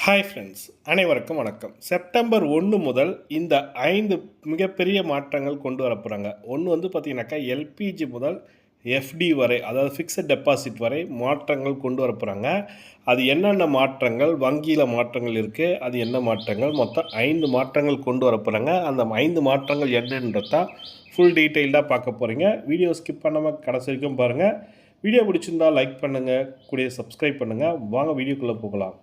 Hi friends, அனைவருக்கும் வணக்கம். September 1 முதல் இந்த 5 மிகப்பெரிய மாற்றங்கள் கொண்டு வரப்போகிறாங்க. ஒன்று வந்து பார்த்தீங்கன்னாக்கா எல்பிஜி முதல் எஃப்டி வரை, அதாவது ஃபிக்ஸட் டெபாசிட் வரை மாற்றங்கள் கொண்டு வரப்போகிறாங்க. அது என்னென்ன மாற்றங்கள், வங்கியில் மாற்றங்கள் இருக்குது, அது என்ன மாற்றங்கள், மொத்தம் 5 மாற்றங்கள் கொண்டு வரப்போகிறாங்க. அந்த 5 மாற்றங்கள் என்னன்றதான் ஃபுல் டீட்டெயில்டாக பார்க்க போகிறீங்க. வீடியோ ஸ்கிப் பண்ணாமல் கடைசி வரைக்கும் பாருங்கள். வீடியோ பிடிச்சிருந்தால் லைக் பண்ணுங்கள், கூடிய சப்ஸ்கிரைப் பண்ணுங்கள். வாங்க வீடியோக்குள்ளே போகலாம்.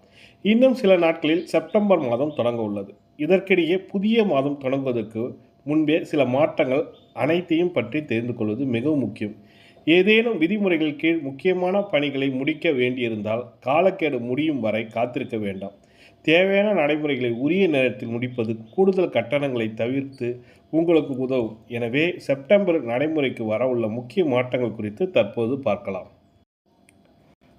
இன்னும் சில நாட்களில் செப்டம்பர் மாதம் தொடங்க உள்ளது. இதற்கிடையே புதிய மாதம் தொடங்குவதற்கு முன்பே சில மாற்றங்கள் அனைத்தையும் பற்றி தெரிந்து கொள்வது மிகவும் முக்கியம். ஏதேனும் விதிமுறைகள் கீழ் முக்கியமான பணிகளை முடிக்க வேண்டியிருந்தால் காலக்கெடு முடியும் வரை காத்திருக்க வேண்டாம். தேவையான நடைமுறைகளை உரிய நேரத்தில் முடிப்பது கூடுதல் கட்டணங்களை தவிர்த்து உங்களுக்கு உதவும். எனவே செப்டம்பர் நடைமுறைக்கு வரவுள்ள முக்கிய மாற்றங்கள் குறித்து தற்போது பார்க்கலாம்.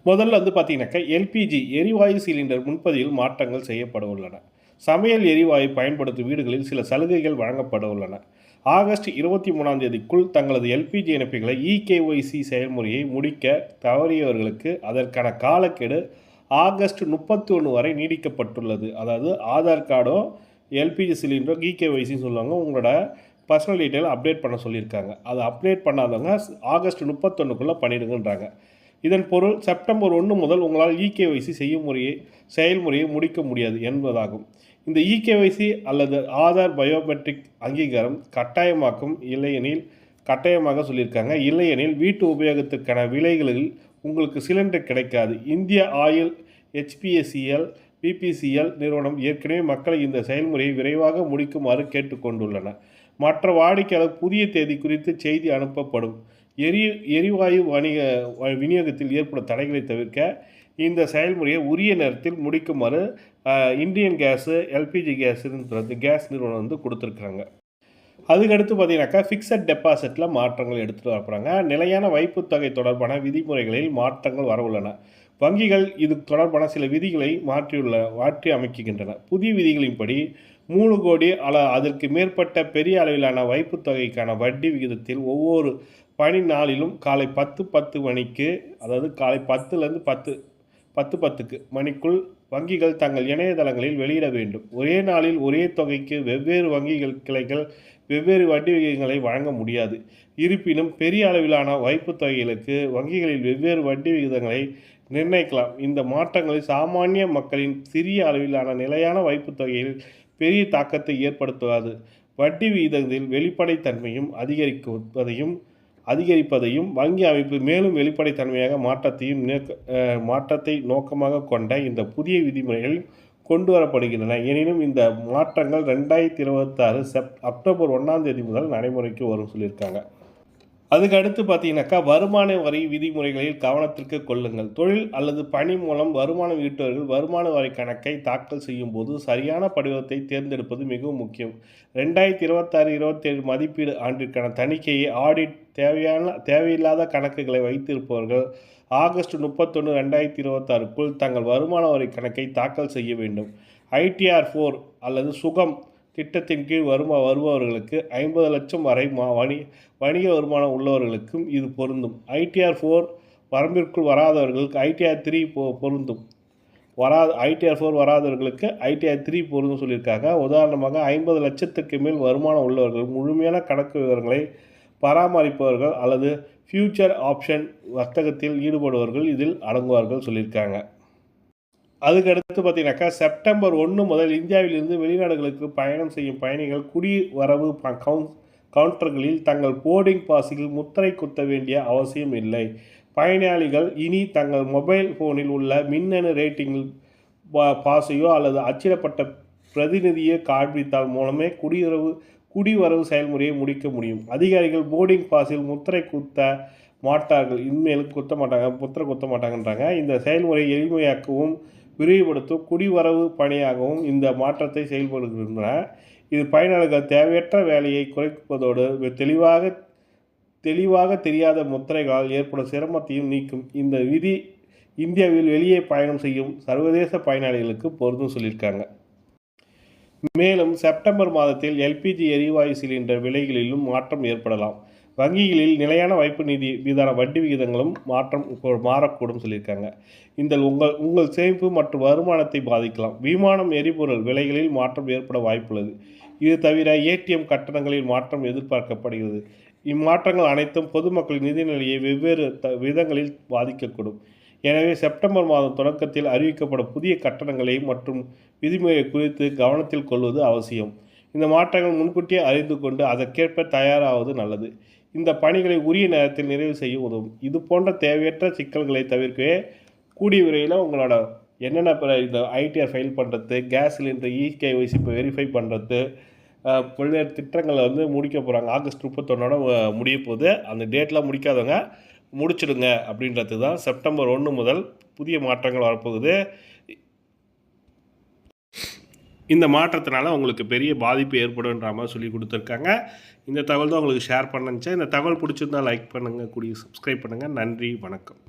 முதல்ல வந்து பார்த்தீங்கன்னாக்கா எல்பிஜி எரிவாயு சிலிண்டர் முன்பதிவில் மாற்றங்கள் செய்யப்பட உள்ளன. சமையல் எரிவாயு பயன்படுத்தும் வீடுகளில் சில சலுகைகள் வழங்கப்பட உள்ளன. ஆகஸ்ட் 23ஆம் தேதிக்குள் தங்களது எல்பிஜி இணைப்புகளை இகேஒய்சி செயல்முறையை முடிக்க தவறியவர்களுக்கு அதற்கான காலக்கெடு ஆகஸ்ட் 31 வரை நீடிக்கப்பட்டுள்ளது. அதாவது ஆதார் கார்டோ எல்பிஜி சிலிண்டரோ இகேஒய்சின்னு சொல்லுவாங்க, உங்களோட பர்சனல் டீட்டெயில் அப்டேட் பண்ண சொல்லியிருக்காங்க. அதை அப்டேட் பண்ணாதவங்க ஆகஸ்ட் 31க்குள்ளே பண்ணிடுங்கன்றாங்க. இதன் பொருள் செப்டம்பர் 1 முதல் உங்களால் இகேஒய்சி செயல்முறையை முடிக்க முடியாது என்பதாகும். இந்த இகேஒய்சி அல்லது ஆதார் பயோமெட்ரிக் அங்கீகாரம் கட்டாயமாக சொல்லியிருக்காங்க. இல்லையெனில் வீட்டு உபயோகத்திற்கான விலைகளில் உங்களுக்கு சிலிண்டர் கிடைக்காது. இந்திய ஆயில், ஹெச்பிஎஸ்சிஎல், பிபிசிஎல் நிறுவனம் ஏற்கனவே மக்களை இந்த செயல்முறையை விரைவாக முடிக்குமாறு கேட்டுக்கொண்டுள்ளன. மற்ற வாடிக்கையாளர் புதிய தேதி குறித்து செய்தி அனுப்பப்படும். எரிவாயு விநியோகத்தில் ஏற்படும் தடைகளை தவிர்க்க இந்த செயல்முறையை உரிய நேரத்தில் முடிக்குமாறு இந்தியன் கேஸு, எல்பிஜி கேஸ் நிறுவனம் வந்து கொடுத்துருக்குறாங்க. அதுக்கடுத்து பார்த்தீங்கன்னாக்கா ஃபிக்ஸட் டெபாசிட்டில் மாற்றங்கள் எடுத்துகிட்டு வரப்படுறாங்க. நிலையான வைப்புத்தொகை தொடர்பான விதிமுறைகளில் மாற்றங்கள் வரவுள்ளன. வங்கிகள் இது தொடர்பான சில விதிகளை மாற்றி அமைக்கின்றன. புதிய விதிகளின்படி 3 கோடி அதற்கு மேற்பட்ட பெரிய அளவிலான வைப்புத்தொகைக்கான வட்டி விகிதத்தில் ஒவ்வொரு பணி நாளிலும் காலை 10:10 மணிக்கு, அதாவது காலை 10லேருந்து 10:10 மணிக்குள் வங்கிகள் தங்கள் இணையதளங்களில் வெளியிட வேண்டும். ஒரே நாளில் ஒரே தொகைக்கு வெவ்வேறு வங்கிகள் கிளைகள் வெவ்வேறு வட்டி விகிதங்களை வழங்க முடியாது. இருப்பினும் பெரிய அளவிலான வைப்புத் தொகைகளுக்கு வங்கிகளில் வெவ்வேறு வட்டி விகிதங்களை நிர்ணயிக்கலாம். இந்த மாற்றங்களில் சாமானிய மக்களின் சிறிய அளவிலான நிலையான வைப்புத் தொகையில் பெரிய தாக்கத்தை ஏற்படுத்தாது. வட்டி விகிதத்தில் வெளிப்படைத்தன்மையும் அதிகரிப்பதையும் வங்கி அமைப்பு மேலும் வெளிப்படைத்தன்மையாக மாற்றத்தை நோக்கமாக கொண்ட இந்த புதிய விதிமுறைகள் கொண்டு வரப்படுகின்றன. எனினும் இந்த மாற்றங்கள் 2026 அக்டோபர் 1ஆம் தேதி முதல் நடைமுறைக்கு வரும் சொல்லியிருக்காங்க. அதுக்கு அடுத்து பார்த்தீங்கன்னாக்கா வருமான வரி விதிமுறைகளில் கவனத்திற்கு கொள்ளுங்கள். தொழில் அல்லது பணி மூலம் வருமானம் ஈட்டுவர்கள் வருமான வரி கணக்கை தாக்கல் செய்யும் போது சரியான படிவத்தை தேர்ந்தெடுப்பது மிகவும் முக்கியம். 2026-27 மதிப்பீடு ஆண்டிற்கான தணிக்கையை ஆடிட் தேவையில்லாத கணக்குகளை வைத்திருப்பவர்கள் ஆகஸ்ட் 31, 2026க்குள் தங்கள் வருமான வரி கணக்கை தாக்கல் செய்ய வேண்டும். ITR 4 அல்லது சுகம் திட்டத்தின் கீழ் வருபவர்களுக்கு 50 லட்சம் வரை வணிக வருமானம் உள்ளவர்களுக்கும் இது பொருந்தும். ITR 4 வரம்பிற்குள் வராதவர்களுக்கு ITR 3 பொருந்தும். ITR 4 வராதவர்களுக்கு ITR 3 பொருந்தும் சொல்லியிருக்காங்க. உதாரணமாக 50 லட்சத்துக்கு மேல் வருமானம் உள்ளவர்கள், முழுமையான கணக்கு விவரங்களை பராமரிப்பவர்கள் அல்லது ஃபியூச்சர் ஆப்ஷன் வர்த்தகத்தில் ஈடுபடுபவர்கள் இதில் அடங்குவார்கள் சொல்லியிருக்காங்க. அதுக்கடுத்து பார்த்தீங்கன்னாக்கா செப்டம்பர் 1 முதல் இந்தியாவிலிருந்து வெளிநாடுகளுக்கு பயணம் செய்யும் பயணிகள் குடிவரவு கவுண்டர்களில் தங்கள் போர்டிங் பாஸில் முத்திரை குத்த வேண்டிய அவசியம் இல்லை. பயணிகள் இனி தங்கள் மொபைல் ஃபோனில் உள்ள மின்னணு ரேட்டிங் பாஸையோ அல்லது அச்சிடப்பட்ட பிரதிநிதியை காண்பித்தால் மூலமே குடிவரவு செயல்முறையை முடிக்க முடியும். அதிகாரிகள் போர்டிங் பாஸில் முத்திரை குத்த மாட்டார்கள். இனிமேல் முத்திரை குத்த மாட்டாங்கன்றாங்க. இந்த செயல்முறையை எளிமையாக்கவும் விரிவுபடுத்தும் குடிவரவு பணியாகவும் இந்த மாற்றத்தை செயல்படுகின்றன. இது பயனாளர்கள் தேவையற்ற வேலையை குறைப்பதோடு தெளிவாக தெரியாத முத்திரைகளால் ஏற்படும் சிரமத்தையும் நீக்கும். இந்த விதி இந்தியாவில் வெளியே பயணம் செய்யும் சர்வதேச பயனாளிகளுக்கு பொருந்தும் சொல்லியிருக்காங்க. மேலும் செப்டம்பர் மாதத்தில் எல்பிஜி எரிவாயு சிலிண்டர் விலைகளிலும் மாற்றம் ஏற்படலாம். வங்கிகளில் நிலையான வைப்பு நிதி மீதான வட்டி விகிதங்களும் மாறக்கூடும் சொல்லியிருக்காங்க. இந்த உங்கள் சேமிப்பு மற்றும் வருமானத்தை பாதிக்கலாம். விமானம், எரிபொருள் விலைகளில் மாற்றம் ஏற்பட வாய்ப்புள்ளது. இது தவிர ஏடிஎம் கட்டணங்களில் மாற்றம் எதிர்பார்க்கப்படுகிறது. இம்மாற்றங்கள் அனைத்தும் பொதுமக்களின் நிதிநிலையை வெவ்வேறு விதங்களில் பாதிக்கக்கூடும். எனவே செப்டம்பர் மாதம் தொடக்கத்தில் அறிவிக்கப்படும் புதிய கட்டணங்களை மற்றும் விதிமுறைகள் குறித்து கவனத்தில் கொள்வது அவசியம். இந்த மாற்றங்கள் முன்கூட்டியே அறிந்து கொண்டு அதற்கேற்ப தயாராவது நல்லது. இந்த பணிகளை உரிய நேரத்தில் நிறைவு செய்ய உதவும். இது போன்ற தேவையற்ற சிக்கல்களை தவிர்க்கவே கூடிய விரைவில் உங்களோட என்னென்ன இந்த ஐடிஆர் ஃபைல் பண்ணுறது, கேஸ் சிலிண்டர் இகேஒய்சி இப்போ வெரிஃபை பண்ணுறது, பல்வேறு திட்டங்களை முடிக்க போகிறாங்க. ஆகஸ்ட் 31 முடிய போகுது. அந்த டேட்லாம் முடிக்காதவங்க முடிச்சிடுங்க அப்படின்றது தான். செப்டம்பர் 1 முதல் புதிய மாற்றங்கள் வரப்போகுது. இந்த மாற்றத்தினால உங்களுக்கு பெரிய பாதிப்பு ஏற்படுன்ற மாதிரி சொல்லி கொடுத்துருக்காங்க. இந்த தகவல் தான் உங்களுக்கு ஷேர் பண்ணுச்சேன். இந்த தகவல் பிடிச்சிருந்தால் லைக் பண்ணுங்கள், சப்ஸ்கிரைப் பண்ணுங்கள். நன்றி, வணக்கம்.